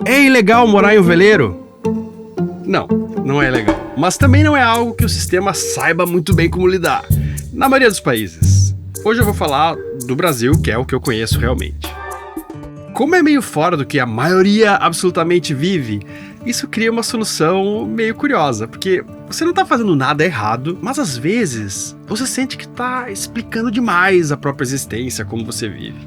É ilegal morar em um veleiro? Não, não é ilegal. Mas também não é algo que o sistema saiba muito bem como lidar, na maioria dos países. Hoje eu vou falar do Brasil, que é o que eu conheço realmente. Como é meio fora do que a maioria absolutamente vive, isso cria uma solução meio curiosa, porque você não tá fazendo nada errado, mas às vezes você sente que tá explicando demais a própria existência, como você vive.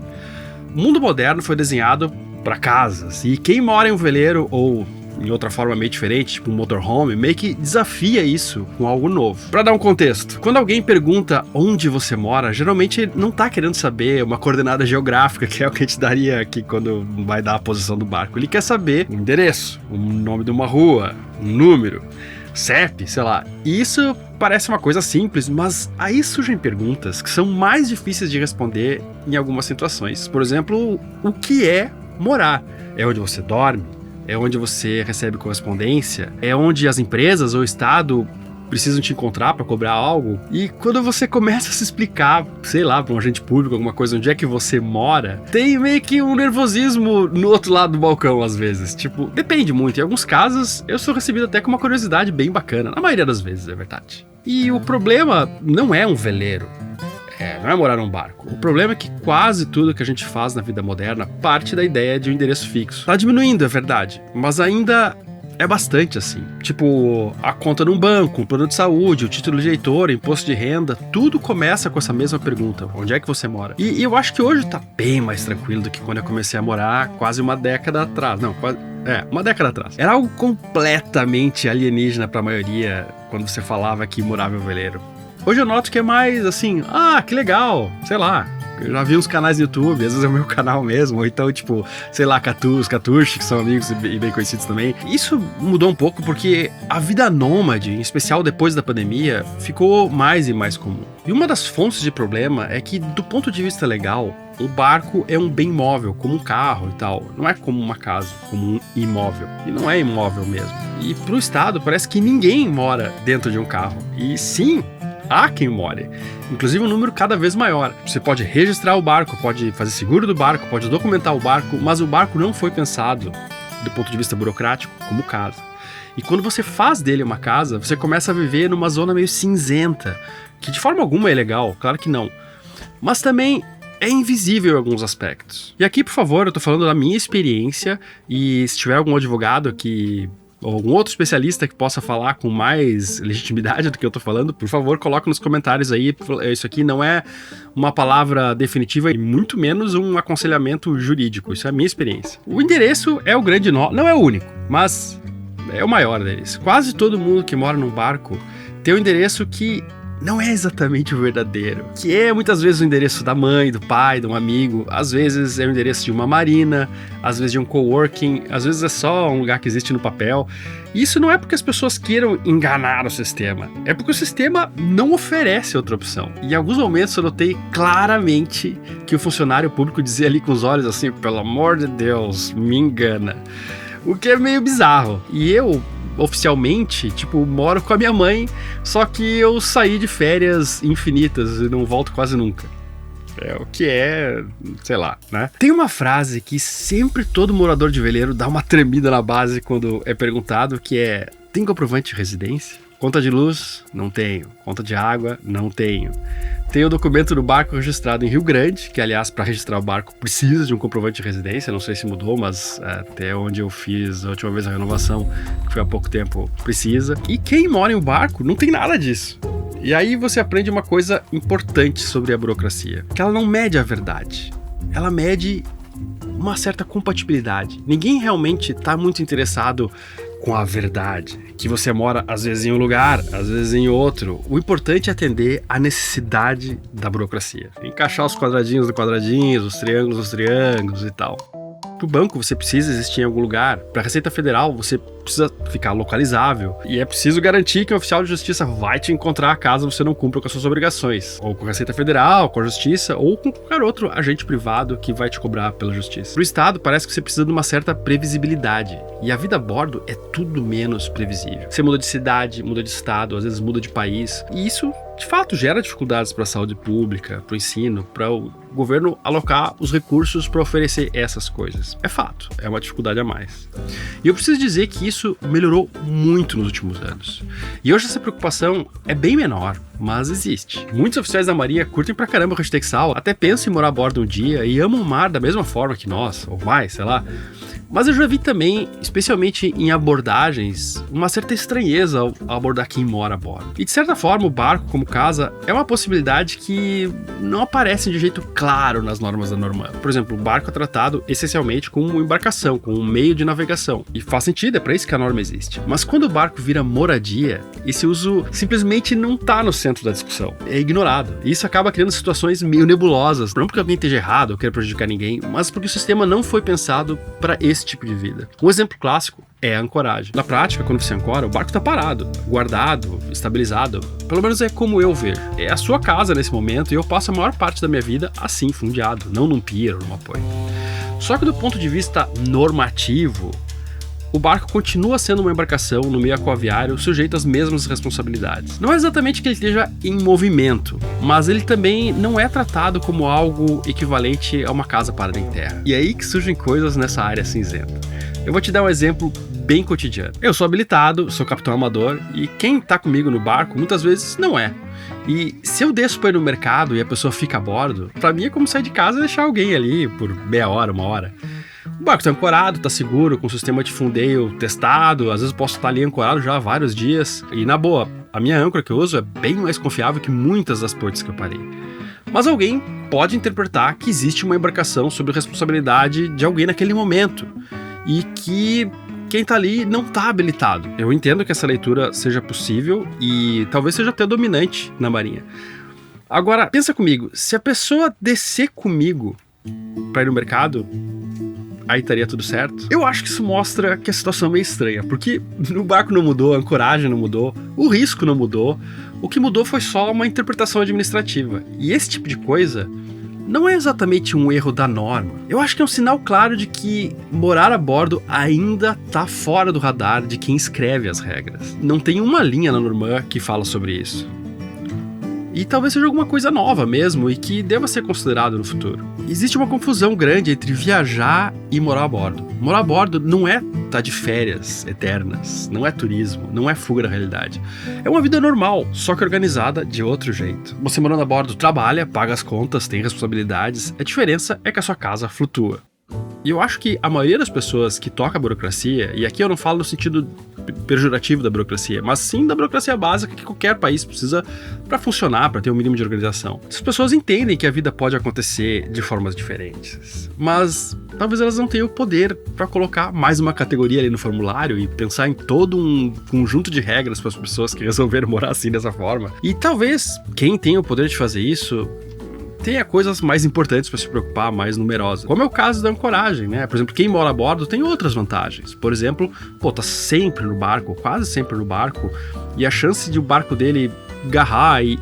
O mundo moderno foi desenhado para casas, e quem mora em um veleiro ou em outra forma meio diferente, tipo um motorhome, meio que desafia isso com algo novo. Pra dar um contexto, quando alguém pergunta onde você mora, geralmente ele não tá querendo saber uma coordenada geográfica, que é o que a gente daria aqui quando vai dar a posição do barco. Ele quer saber o endereço, o nome de uma rua, um número, CEP, sei lá. E isso parece uma coisa simples, mas aí surgem perguntas que são mais difíceis de responder em algumas situações. Por exemplo, o que é morar? É onde você dorme? É onde você recebe correspondência? É onde as empresas ou o Estado precisam te encontrar para cobrar algo? E quando você começa a se explicar, sei lá, para um agente público, alguma coisa, onde é que você mora, tem meio que um nervosismo no outro lado do balcão, às vezes. Tipo, depende muito. Em alguns casos, eu sou recebido até com uma curiosidade bem bacana. Na maioria das vezes, é verdade. E o problema não é um veleiro. Não é morar num barco. O problema é que quase tudo que a gente faz na vida moderna parte da ideia de um endereço fixo. Tá diminuindo, é verdade, mas ainda é bastante assim. Tipo, a conta num banco, um plano de saúde, o título de eleitor, imposto de renda, tudo começa com essa mesma pergunta: onde é que você mora? E eu acho que hoje tá bem mais tranquilo do que quando eu comecei a morar quase uma década atrás. Não, quase... uma década atrás. Era algo completamente alienígena pra maioria quando você falava que morava em um veleiro. Hoje eu noto que é mais assim, que legal, sei lá, eu já vi uns canais no YouTube, às vezes é o meu canal mesmo, ou então tipo, sei lá, Catuche, que são amigos e bem conhecidos também. Isso mudou um pouco porque a vida nômade, em especial depois da pandemia, ficou mais e mais comum. E uma das fontes de problema é que, do ponto de vista legal, o barco é um bem móvel, como um carro e tal. Não é como uma casa, como um imóvel. E não é imóvel mesmo. E pro Estado parece que ninguém mora dentro de um carro. E sim, há quem more, inclusive um número cada vez maior. Você pode registrar o barco, pode fazer seguro do barco, pode documentar o barco, mas o barco não foi pensado, do ponto de vista burocrático, como casa. E quando você faz dele uma casa, você começa a viver numa zona meio cinzenta, que de forma alguma é legal, claro que não, mas também é invisível em alguns aspectos. E aqui, por favor, eu tô falando da minha experiência, e se tiver algum advogado que... ou algum outro especialista que possa falar com mais legitimidade do que eu tô falando, por favor, coloque nos comentários aí. Isso aqui não é uma palavra definitiva e muito menos um aconselhamento jurídico. Isso é a minha experiência. O endereço é o grande nó, não é o único, mas é o maior deles. Quase todo mundo que mora num barco tem um endereço que não é exatamente o verdadeiro, que é muitas vezes o endereço da mãe, do pai, de um amigo, às vezes é o endereço de uma marina, às vezes de um coworking, às vezes é só um lugar que existe no papel. E isso não é porque as pessoas queiram enganar o sistema, é porque o sistema não oferece outra opção. E em alguns momentos eu notei claramente que o funcionário público dizia ali com os olhos assim: pelo amor de Deus, me engana. O que é meio bizarro. E eu, oficialmente, moro com a minha mãe, só que eu saí de férias infinitas e não volto quase nunca. O que é, sei lá, né? Tem uma frase que sempre todo morador de veleiro dá uma tremida na base quando é perguntado, que é: tem comprovante de residência? Conta de luz? Não tenho. Conta de água? Não tenho. Tem o documento do barco registrado em Rio Grande, que, aliás, para registrar o barco precisa de um comprovante de residência. Não sei se mudou, mas até onde eu fiz a última vez a renovação, que foi há pouco tempo, precisa. E quem mora em um barco não tem nada disso. E aí você aprende uma coisa importante sobre a burocracia, que ela não mede a verdade. Ela mede uma certa compatibilidade. Ninguém realmente está muito interessado com a verdade, que você mora às vezes em um lugar, às vezes em outro. O importante é atender à necessidade da burocracia, encaixar os quadradinhos no quadradinhos, os triângulos nos triângulos e tal. Para o banco você precisa existir em algum lugar, para a Receita Federal você precisa ficar localizável. E é preciso garantir que o oficial de justiça vai te encontrar caso você não cumpra com as suas obrigações. Ou com a Receita Federal, com a Justiça, ou com qualquer outro agente privado que vai te cobrar pela justiça. Pro Estado, parece que você precisa de uma certa previsibilidade. E a vida a bordo é tudo menos previsível. Você muda de cidade, muda de estado, às vezes muda de país. E isso, de fato, gera dificuldades para a saúde pública, para o ensino, para o governo alocar os recursos para oferecer essas coisas. É fato, é uma dificuldade a mais. E eu preciso dizer que isso melhorou muito nos últimos anos. E hoje essa preocupação é bem menor, mas existe. Muitos oficiais da Marinha curtem pra caramba o Rancho Texal, até pensam em morar a bordo um dia e amam o mar da mesma forma que nós, ou mais, sei lá. Mas eu já vi também, especialmente em abordagens, uma certa estranheza ao abordar quem mora a bordo. E de certa forma, o barco como casa é uma possibilidade que não aparece de jeito claro nas normas da Norman. Por exemplo, o barco é tratado essencialmente como uma embarcação, como um meio de navegação. E faz sentido, é para isso que a norma existe. Mas quando o barco vira moradia, esse uso simplesmente não está no centro da discussão. É ignorado. E isso acaba criando situações meio nebulosas. Não porque alguém esteja errado ou queira prejudicar ninguém, mas porque o sistema não foi pensado para esse tipo de vida. Um exemplo clássico é a ancoragem. Na prática, quando você ancora, o barco está parado, guardado, estabilizado. Pelo menos é como eu vejo. É a sua casa nesse momento e eu passo a maior parte da minha vida assim, fundeado, não num pier ou num apoio. Só que do ponto de vista normativo, o barco continua sendo uma embarcação no meio aquaviário sujeito às mesmas responsabilidades. Não é exatamente que ele esteja em movimento, mas ele também não é tratado como algo equivalente a uma casa parada em terra. E é aí que surgem coisas nessa área cinzenta. Eu vou te dar um exemplo bem cotidiano. Eu sou habilitado, sou capitão amador, e quem tá comigo no barco muitas vezes não é. E se eu desço para ir no mercado e a pessoa fica a bordo, pra mim é como sair de casa e deixar alguém ali por meia hora, uma hora. O barco está ancorado, está seguro, com o sistema de fundeio testado, às vezes eu posso estar ali ancorado já há vários dias. E na boa, a minha âncora que eu uso é bem mais confiável que muitas das portas que eu parei. Mas alguém pode interpretar que existe uma embarcação sob a responsabilidade de alguém naquele momento e que quem está ali não está habilitado. Eu entendo que essa leitura seja possível e talvez seja até dominante na Marinha. Agora, pensa comigo, se a pessoa descer comigo para ir no mercado, aí estaria tudo certo? Eu acho que isso mostra que a situação é meio estranha, porque o barco não mudou, a ancoragem não mudou, o risco não mudou, o que mudou foi só uma interpretação administrativa. E esse tipo de coisa não é exatamente um erro da norma. Eu acho que é um sinal claro de que morar a bordo ainda tá fora do radar de quem escreve as regras. Não tem uma linha na Norman que fala sobre isso. E talvez seja alguma coisa nova mesmo e que deva ser considerado no futuro. Existe uma confusão grande entre viajar e morar a bordo. Morar a bordo não é estar de férias eternas, não é turismo, não é fuga da realidade. É uma vida normal, só que organizada de outro jeito. Você morando a bordo trabalha, paga as contas, tem responsabilidades. A diferença é que a sua casa flutua. E eu acho que a maioria das pessoas que toca a burocracia, e aqui eu não falo no sentido pejorativo da burocracia, mas sim da burocracia básica que qualquer país precisa para funcionar, para ter um mínimo de organização. As pessoas entendem que a vida pode acontecer de formas diferentes, mas talvez elas não tenham o poder para colocar mais uma categoria ali no formulário e pensar em todo um conjunto de regras para as pessoas que resolveram morar assim dessa forma. E talvez quem tem o poder de fazer isso tenha coisas mais importantes para se preocupar, mais numerosas. Como é o caso da ancoragem, né? Por exemplo, quem mora a bordo tem outras vantagens. Por exemplo, tá sempre no barco, quase sempre no barco, e a chance de o barco dele garrar e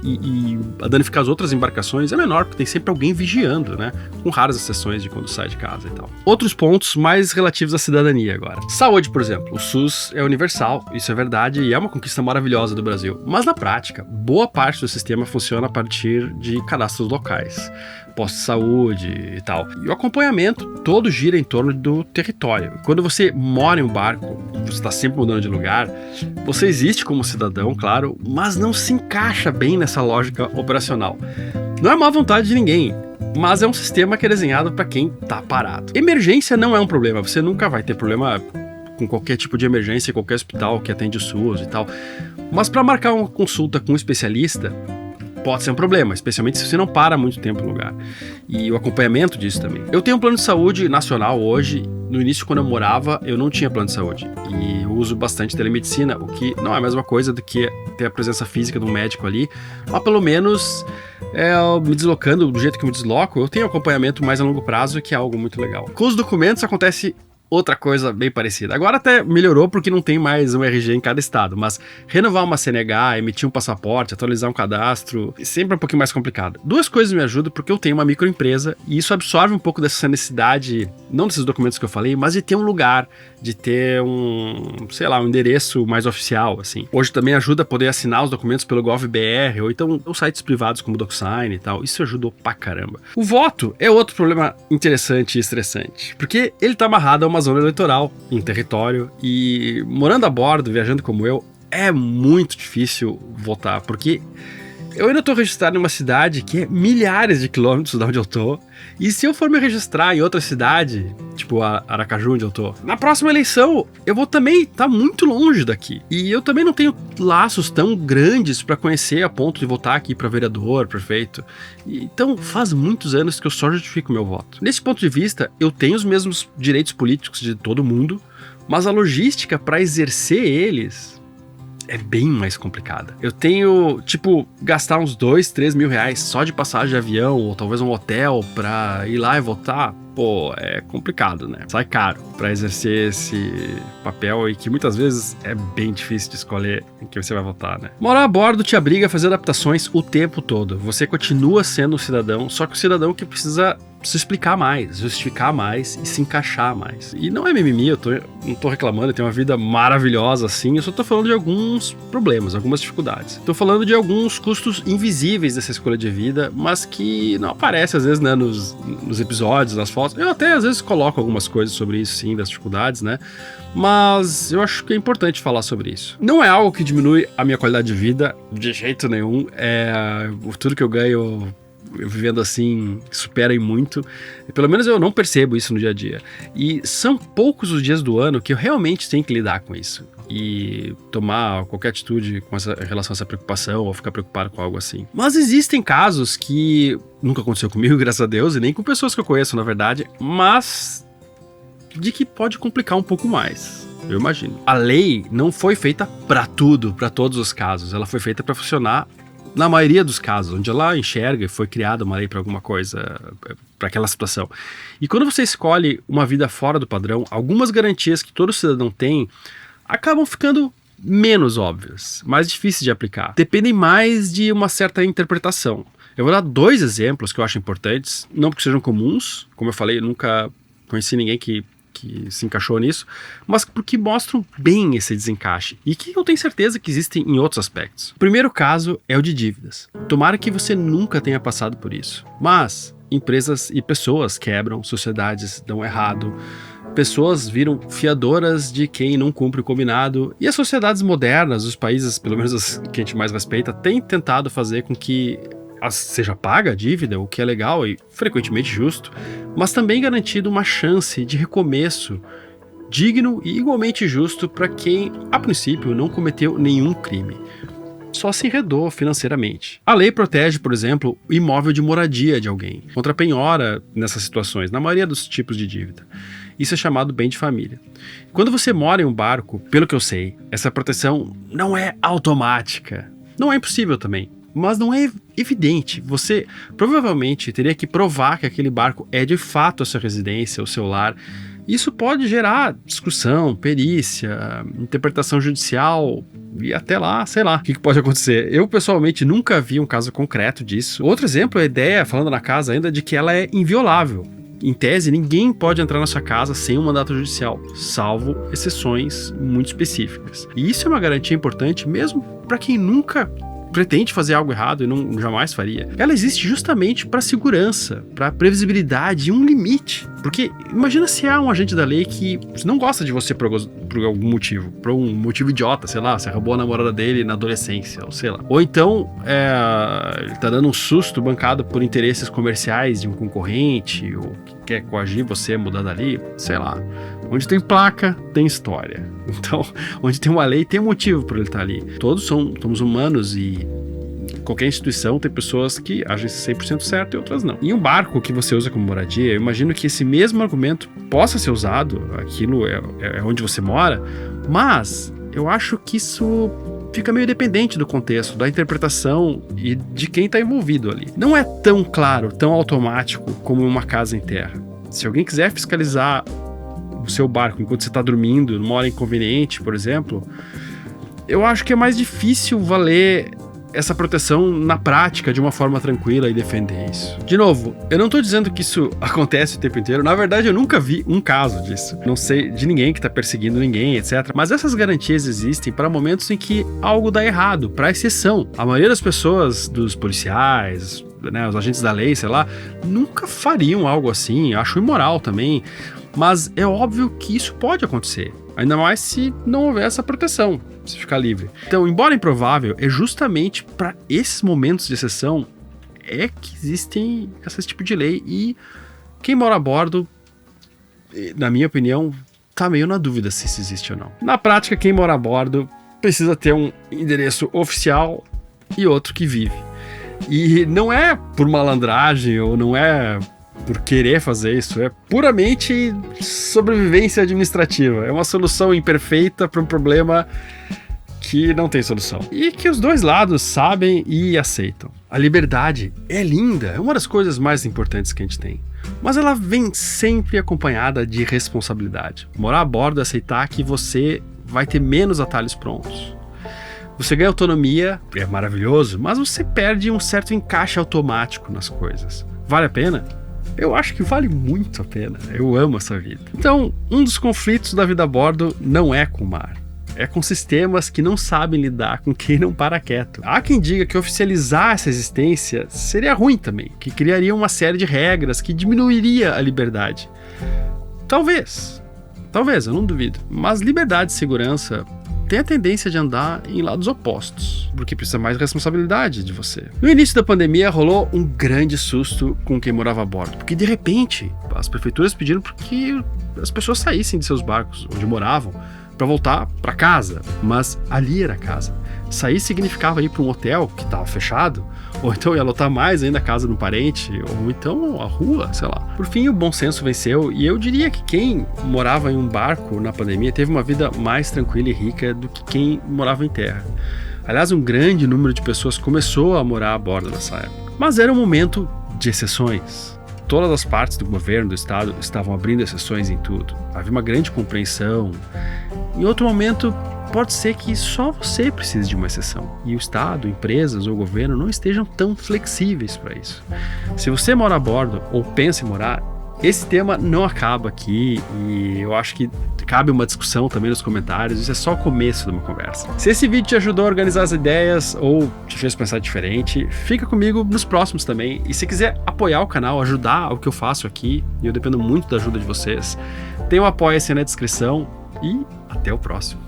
danificar as outras embarcações é menor, porque tem sempre alguém vigiando, né? Com raras exceções de quando sai de casa e tal. Outros pontos mais relativos à cidadania agora. Saúde, por exemplo. O SUS é universal, isso é verdade, e é uma conquista maravilhosa do Brasil. Mas na prática, boa parte do sistema funciona a partir de cadastros locais. Posto de saúde e tal. E o acompanhamento todo gira em torno do território. Quando você mora em um barco, você está sempre mudando de lugar, você existe como cidadão, claro, mas não se encaixa bem nessa lógica operacional. Não é má vontade de ninguém, mas é um sistema que é desenhado para quem está parado. Emergência não é um problema, você nunca vai ter problema com qualquer tipo de emergência em qualquer hospital que atende o SUS e tal. Mas para marcar uma consulta com um especialista, pode ser um problema, especialmente se você não para muito tempo no lugar. E o acompanhamento disso também. Eu tenho um plano de saúde nacional hoje. No início, quando eu morava, eu não tinha plano de saúde. E eu uso bastante telemedicina, o que não é a mesma coisa do que ter a presença física de um médico ali. Mas pelo menos, me deslocando do jeito que eu me desloco, eu tenho acompanhamento mais a longo prazo, que é algo muito legal. Com os documentos acontece outra coisa bem parecida. Agora até melhorou porque não tem mais um RG em cada estado, mas renovar uma CNH, emitir um passaporte, atualizar um cadastro, sempre é um pouquinho mais complicado. Duas coisas me ajudam porque eu tenho uma microempresa e isso absorve um pouco dessa necessidade, não desses documentos que eu falei, mas de ter um lugar, de ter um endereço mais oficial, assim. Hoje também ajuda a poder assinar os documentos pelo GovBR ou então os sites privados como DocSign e tal. Isso ajudou pra caramba. O voto é outro problema interessante e estressante, porque ele tá amarrado a uma zona eleitoral, em território, e morando a bordo, viajando como eu, é muito difícil votar, porque eu ainda tô registrado em uma cidade que é milhares de quilômetros de onde eu tô, e se eu for me registrar em outra cidade, tipo Aracaju, onde eu tô, na próxima eleição eu vou também estar muito longe daqui. E eu também não tenho laços tão grandes para conhecer a ponto de votar aqui para vereador, prefeito. Então faz muitos anos que eu só justifico meu voto. Nesse ponto de vista, eu tenho os mesmos direitos políticos de todo mundo, mas a logística para exercer eles é bem mais complicada. Eu tenho, gastar uns 2, 3 mil reais só de passagem de avião, ou talvez um hotel pra ir lá e votar. Pô, é complicado, né? Sai caro pra exercer esse papel e que muitas vezes é bem difícil de escolher em que você vai votar, né? Morar a bordo te obriga a fazer adaptações o tempo todo. Você continua sendo um cidadão, só que o cidadão que precisa se explicar mais, justificar mais e se encaixar mais. E não é mimimi, não tô reclamando, eu tenho uma vida maravilhosa assim, eu só tô falando de alguns problemas, algumas dificuldades. Tô falando de alguns custos invisíveis dessa escolha de vida, mas que não aparecem às vezes, né, nos episódios, nas fotos. Eu até às vezes coloco algumas coisas sobre isso, sim, das dificuldades, né? Mas eu acho que é importante falar sobre isso. Não é algo que diminui a minha qualidade de vida, de jeito nenhum. Tudo que eu ganho vivendo assim supera em muito. Pelo menos eu não percebo isso no dia a dia. E são poucos os dias do ano que eu realmente tenho que lidar com isso e tomar qualquer atitude em relação a essa preocupação ou ficar preocupado com algo assim. Mas existem casos que nunca aconteceu comigo, graças a Deus, e nem com pessoas que eu conheço, na verdade, mas de que pode complicar um pouco mais. Eu imagino. A lei não foi feita para tudo, para todos os casos. Ela foi feita para funcionar na maioria dos casos, onde ela enxerga e foi criada uma lei para alguma coisa, para aquela situação. E quando você escolhe uma vida fora do padrão, algumas garantias que todo cidadão tem acabam ficando menos óbvias, mais difíceis de aplicar. Dependem mais de uma certa interpretação. Eu vou dar 2 exemplos que eu acho importantes, não porque sejam comuns, como eu falei, eu nunca conheci ninguém que se encaixou nisso, mas porque mostram bem esse desencaixe e que eu tenho certeza que existem em outros aspectos. O primeiro caso é o de dívidas. Tomara que você nunca tenha passado por isso, mas empresas e pessoas quebram, sociedades dão errado, pessoas viram fiadoras de quem não cumpre o combinado, e as sociedades modernas, os países, pelo menos os que a gente mais respeita, têm tentado fazer com que seja paga a dívida, o que é legal e frequentemente justo, mas também garantido uma chance de recomeço digno e igualmente justo para quem, a princípio, não cometeu nenhum crime, só se enredou financeiramente. A lei protege, por exemplo, o imóvel de moradia de alguém contra a penhora nessas situações, na maioria dos tipos de dívida. Isso é chamado bem de família. Quando você mora em um barco, pelo que eu sei, essa proteção não é automática. Não é impossível também, mas não é evidente. Você provavelmente teria que provar que aquele barco é de fato a sua residência, o seu lar. Isso pode gerar discussão, perícia, interpretação judicial e até lá, sei lá, o que pode acontecer. Eu, pessoalmente, nunca vi um caso concreto disso. Outro exemplo é a ideia, falando na casa ainda, de que ela é inviolável. Em tese, ninguém pode entrar na sua casa sem um mandato judicial, salvo exceções muito específicas. E isso é uma garantia importante mesmo para quem nunca pretende fazer algo errado e não jamais faria. Ela existe justamente para segurança, para previsibilidade e um limite. Porque imagina se há um agente da lei que não gosta de você por algum motivo, por um motivo idiota, sei lá, você roubou a namorada dele na adolescência, ou sei lá. Ou então ele tá dando um susto bancado por interesses comerciais de um concorrente, ou que quer coagir você a mudar dali, sei lá. Onde tem placa, tem história. Então, onde tem uma lei, tem um motivo para ele estar ali. Todos somos humanos e qualquer instituição tem pessoas que agem 100% certo e outras não. Em um barco que você usa como moradia, eu imagino que esse mesmo argumento possa ser usado, aquilo é onde você mora, mas eu acho que isso fica meio dependente do contexto, da interpretação e de quem está envolvido ali. Não é tão claro, tão automático como uma casa em terra. Se alguém quiser fiscalizar o seu barco enquanto você está dormindo, numa hora inconveniente, por exemplo, eu acho que é mais difícil valer essa proteção na prática de uma forma tranquila e defender isso. De novo, eu não tô dizendo que isso acontece o tempo inteiro. Na verdade, eu nunca vi um caso disso. Não sei de ninguém que tá perseguindo ninguém, etc. Mas essas garantias existem para momentos em que algo dá errado, para exceção. A maioria das pessoas, dos policiais, né, os agentes da lei, sei lá, nunca fariam algo assim. Eu acho imoral também. Mas é óbvio que isso pode acontecer. Ainda mais se não houver essa proteção, se ficar livre. Então, embora improvável, é justamente para esses momentos de exceção é que existem esse tipo de lei. E quem mora a bordo, na minha opinião, tá meio na dúvida se isso existe ou não. Na prática, quem mora a bordo precisa ter um endereço oficial e outro que vive. E não é por malandragem ou não é por querer fazer isso, é puramente sobrevivência administrativa. É uma solução imperfeita para um problema que não tem solução. E que os dois lados sabem e aceitam. A liberdade é linda, é uma das coisas mais importantes que a gente tem. Mas ela vem sempre acompanhada de responsabilidade. Morar a bordo é aceitar que você vai ter menos atalhos prontos. Você ganha autonomia, é maravilhoso, mas você perde um certo encaixe automático nas coisas. Vale a pena? Eu acho que vale muito a pena. Eu amo essa vida. Então, um dos conflitos da vida a bordo não é com o mar. É com sistemas que não sabem lidar com quem não para quieto. Há quem diga que oficializar essa existência seria ruim também, que criaria uma série de regras que diminuiria a liberdade. Talvez, eu não duvido. Mas liberdade e segurança tem a tendência de andar em lados opostos, porque precisa mais responsabilidade de você. No início da pandemia rolou um grande susto com quem morava a bordo, porque de repente as prefeituras pediram para que as pessoas saíssem de seus barcos, onde moravam, para voltar para casa, mas ali era casa. Sair significava ir para um hotel que estava fechado, ou então ia lotar mais ainda a casa de um parente, ou então a rua, sei lá. Por fim, o bom senso venceu, e eu diria que quem morava em um barco na pandemia teve uma vida mais tranquila e rica do que quem morava em terra. Aliás, um grande número de pessoas começou a morar a bordo nessa época. Mas era um momento de exceções. Todas as partes do governo, do estado, estavam abrindo exceções em tudo. Havia uma grande compreensão. Em outro momento, pode ser que só você precise de uma exceção e o Estado, empresas ou governo não estejam tão flexíveis para isso. Se você mora a bordo ou pensa em morar, esse tema não acaba aqui e eu acho que cabe uma discussão também nos comentários. Isso é só o começo de uma conversa. Se esse vídeo te ajudou a organizar as ideias ou te fez pensar diferente, fica comigo nos próximos também. E se quiser apoiar o canal, ajudar o que eu faço aqui, e eu dependo muito da ajuda de vocês, tem o Apoia-se na descrição e até o próximo.